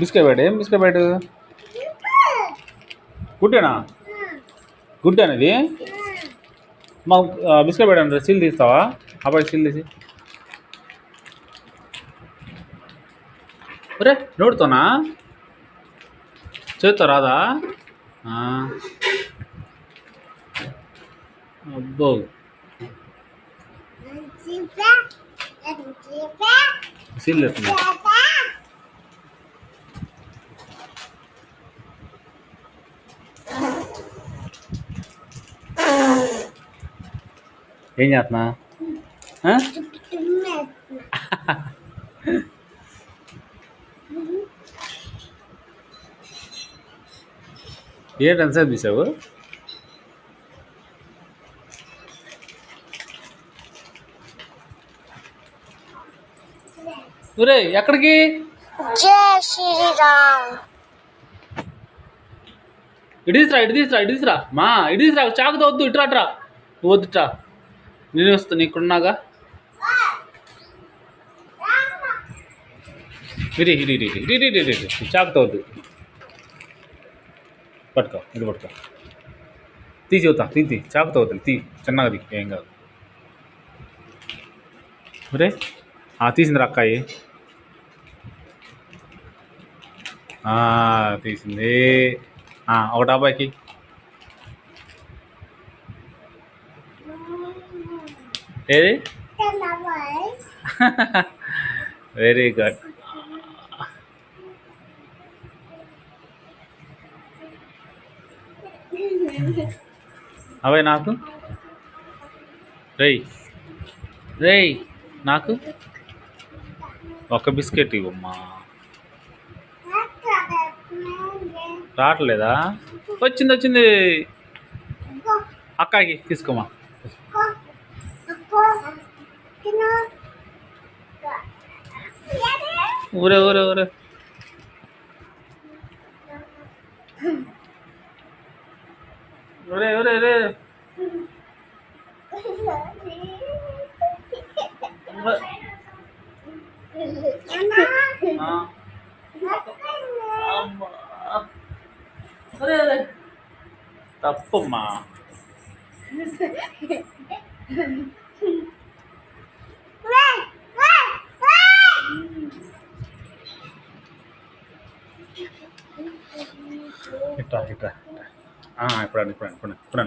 biscuit bat ఏం biscuit bat గుడ్డేనా good అనేది మా బిస్కెట్ బ్యాట్ అంటే సీల్ తీస్తావా అబ్బాయి సీల్ తీసి ఒరే నోడుతోనా చేత్తో రాదా అబ్బో సీల్ తెస్తున్నా ఏం చేస్తున్నా ఏంటి ఎంతసేపు తీసావు ఒరే ఎక్కడికి జై శ్రీరామ్ ఇటు తీసురా మా ఇటు తీసురా చాకుతో వద్దు ఇట్రాట్రా వద్దుట్రా నేను వస్తాను ఇక్కడున్నాగా ఇరి చాకుతో వద్దు పట్టుకో ఇది పట్టుకో తీసి అవుతా తీ చాకుతో వద్దు తీ చిన్నగా తీ ఏం కాదు ఒరే తీసిందిరా అక్కాయి తీసింది ఒకటి అబ్బాయికి ఏది వెరీ గుడ్ అబ్బాయి నాకు రేయ్ నాకు ఒక బిస్కెట్ ఇవ్వమ్మా రావట్లేదా వచ్చింది అక్కాకి తీసుకోమా ఊరే తప్పమ్మా ఇట్రా ఇప్పుడు